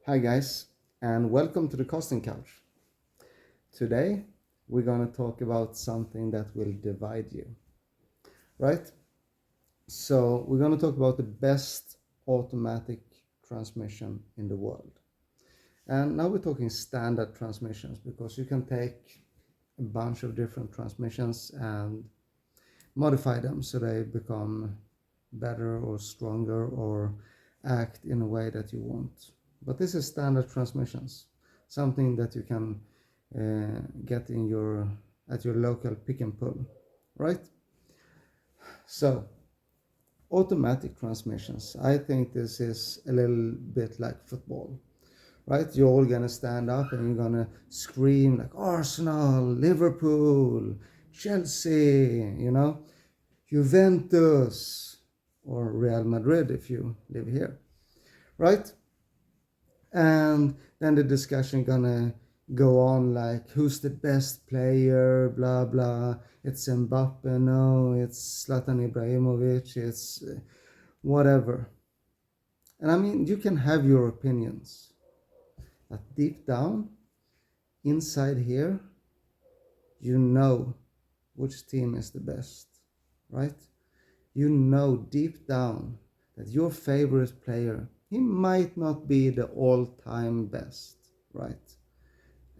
Hi guys, and welcome to the Costing Couch. Today we're going to talk about something that will divide you, right? So we're going to talk about the best automatic transmission in the world. And now we're talking standard transmissions because you can take a bunch of different transmissions and modify them so they become better or stronger or act in a way that you want. But this is standard transmissions, something that you can get in at your local pick and pull, right? So automatic transmissions, I think this is a little bit like football, right? You're all gonna stand up and you're gonna scream like Arsenal, Liverpool, Chelsea, Juventus, or Real Madrid if you live here, right? And then the discussion gonna go on like who's the best player, blah blah. It's Mbappe, no, it's Zlatan Ibrahimovic, it's whatever. And I mean, you can have your opinions, but deep down, inside here, you know which team is the best, right? You know deep down that your favorite player, he might not be the all-time best, right?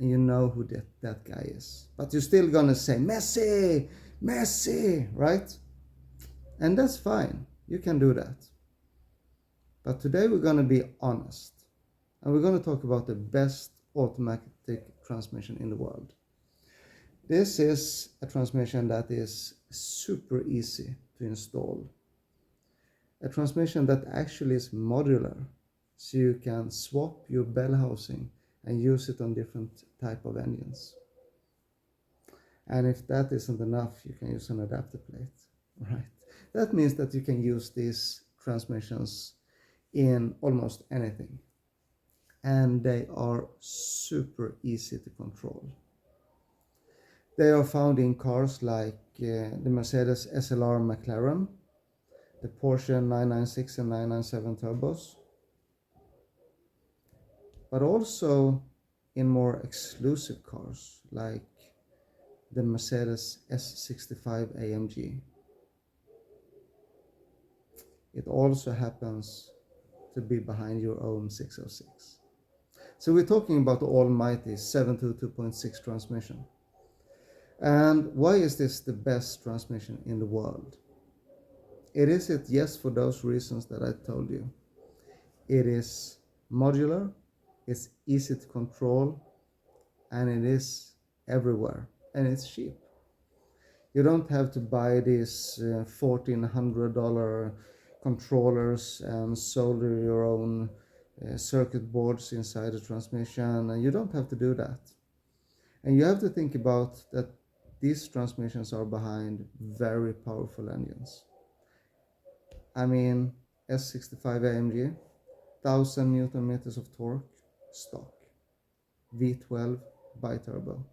And you know who that guy is. But you're still gonna say, Messi, Messi, right? And that's fine. You can do that. But today we're gonna be honest. And we're gonna talk about the best automatic transmission in the world. This is a transmission that is super easy to install. A transmission that actually is modular, so you can swap your bell housing and use it on different type of engines. And if that isn't enough, you can use an adapter plate, right? That means that you can use these transmissions in almost anything. And they are super easy to control. They are found in cars like the Mercedes SLR McLaren, the Porsche 996 and 997 turbos, but also in more exclusive cars like the Mercedes S65 AMG. It also happens to be behind your own 606. So we're talking about the almighty 722.6 transmission. And why is this the best transmission in the world? It is it, yes, for those reasons that I told you. It is modular, it's easy to control, and it is everywhere, and it's cheap. You don't have to buy these $1,400 controllers and solder your own circuit boards inside the transmission, and you don't have to do that. And you have to think about that these transmissions are behind very powerful engines. I mean, S65 AMG, 1000 Newton meters of torque, stock, V12 biturbo.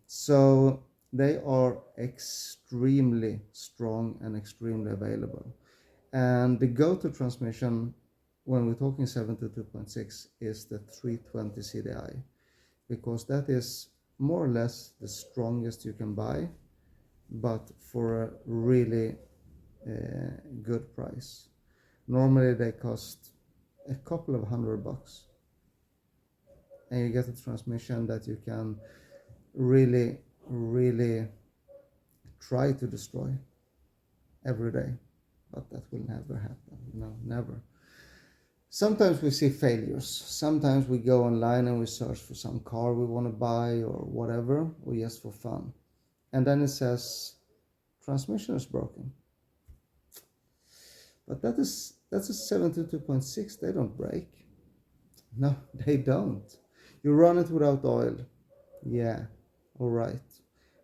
So they are extremely strong and extremely available. And the go-to transmission when we're talking 722.6 is the 320 CDI, because that is more or less the strongest you can buy, but for a really good price. Normally they cost a couple of $100, and you get a transmission that you can really try to destroy every day, but that will never happen. Never. Sometimes we see failures. Sometimes we go online and we search for some car we want to buy or whatever, or just for fun, and then it says transmission is broken. But that's a 722.6. They don't break. No, they don't. You run it without oil, yeah, all right.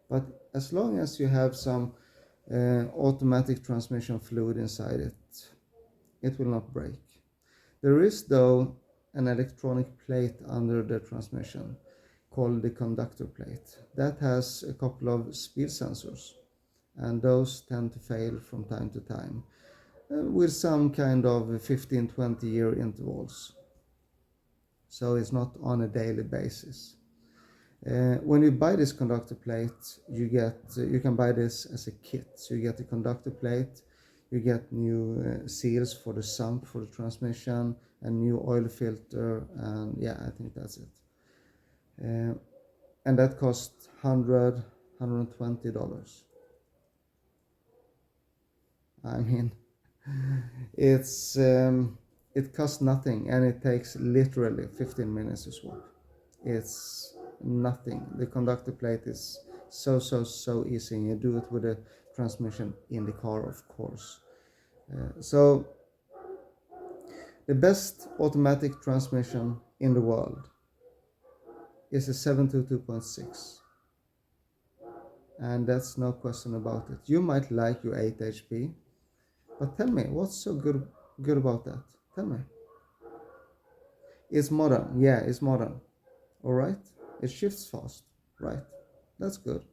But as long as you have some automatic transmission fluid inside it, it will not break. There is, though, an electronic plate under the transmission called the conductor plate that has a couple of speed sensors, and those tend to fail from time to time. with some kind of 15-20 year intervals. So it's not on a daily basis. When you buy this conductor plate, you can buy this as a kit. So you get the conductor plate, you get new seals for the sump for the transmission, a new oil filter, and yeah, I think that's it. And that costs $120. I mean, it costs nothing, and it takes literally 15 minutes to swap. It's nothing. The conductor plate is so easy, and you do it with a transmission in the car, of course. So the best automatic transmission in the world is a 722.6, and that's no question about it. You might like your 8 HP, but tell me, what's so good about that? Tell me. It's modern. Yeah, it's modern. All right. It shifts fast. Right. That's good.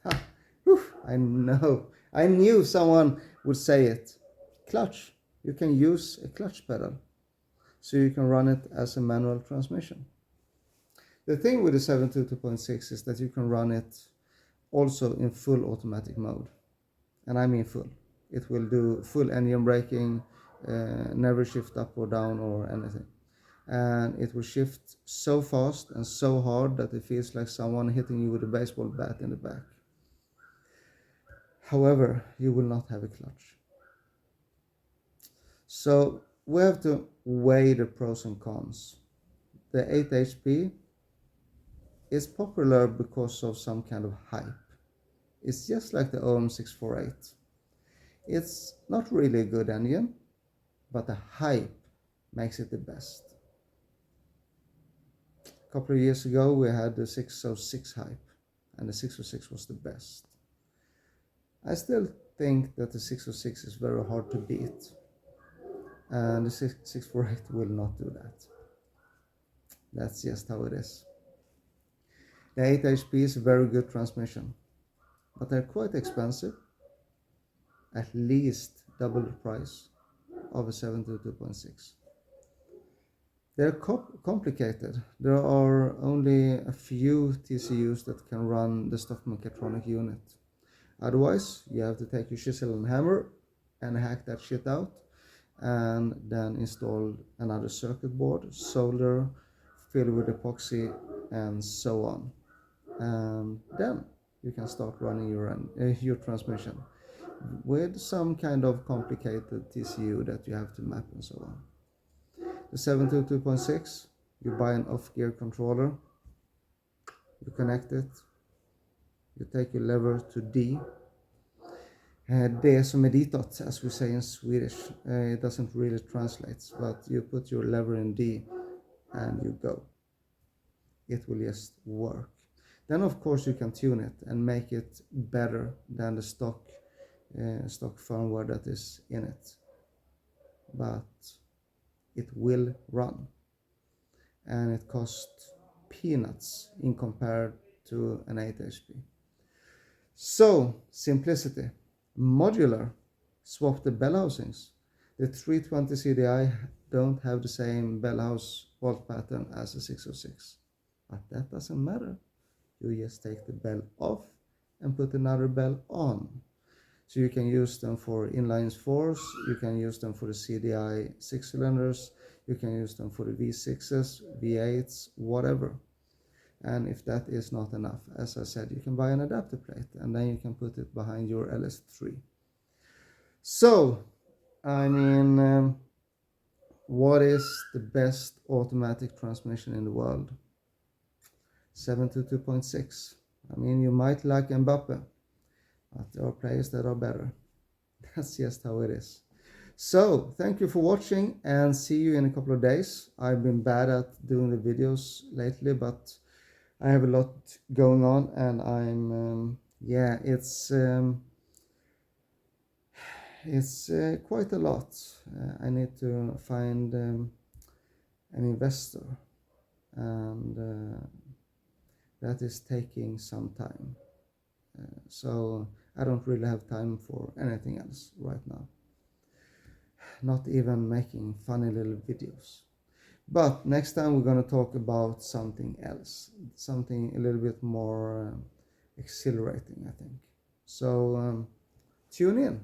I know. I knew someone would say it. Clutch. You can use a clutch pedal, so you can run it as a manual transmission. The thing with the 722.6 is that you can run it also in full automatic mode. And I mean full. It will do full engine braking, never shift up or down or anything. And it will shift so fast and so hard that it feels like someone hitting you with a baseball bat in the back. However, you will not have a clutch. So we have to weigh the pros and cons. The 8 HP is popular because of some kind of hype. It's just like the OM648. It's not really a good engine, but the hype makes it the best. A couple of years ago we had the 606 hype, and the 606 was the best. I still think that the 606 is very hard to beat, and the 648 will not do that. That's just how it is. The 8 HP is a very good transmission, but they're quite expensive, at least double the price of a 722.6. They're complicated. There are only a few TCUs that can run the stock mechatronic unit. Otherwise, you have to take your chisel and hammer and hack that shit out, and then install another circuit board, solder, fill with epoxy, and so on. And then you can start running your transmission with some kind of complicated TCU that you have to map and so on. The 722.6, you buy an off-gear controller, you connect it, you take your lever to D. D som är ditåt, as we say in Swedish. It doesn't really translate, but you put your lever in D and you go. It will just work. Then of course you can tune it and make it better than the stock firmware that is in it. But it will run, and it costs peanuts in compared to an 8 HP. So simplicity, modular, swap the bell housings. The 320 CDI don't have the same bell house bolt pattern as a 606, but that doesn't matter. You just take the bell off and put another bell on. So you can use them for inline fours, you can use them for the CDI 6 cylinders, you can use them for the V6s, V8s, whatever. And if that is not enough, as I said, you can buy an adapter plate and then you can put it behind your LS3. So, I mean, what is the best automatic transmission in the world? 722.6. I mean, you might like Mbappe, but there are players that are better. That's just how it is. So thank you for watching, and see you in a couple of days. I've been bad at doing the videos lately, but I have a lot going on, and I'm it's quite a lot. I need to find an investor, and that is taking some time. So I don't really have time for anything else right now. not even making funny little videos. But next time we're going to talk about something else, something a little bit more exhilarating, I think. So tune in.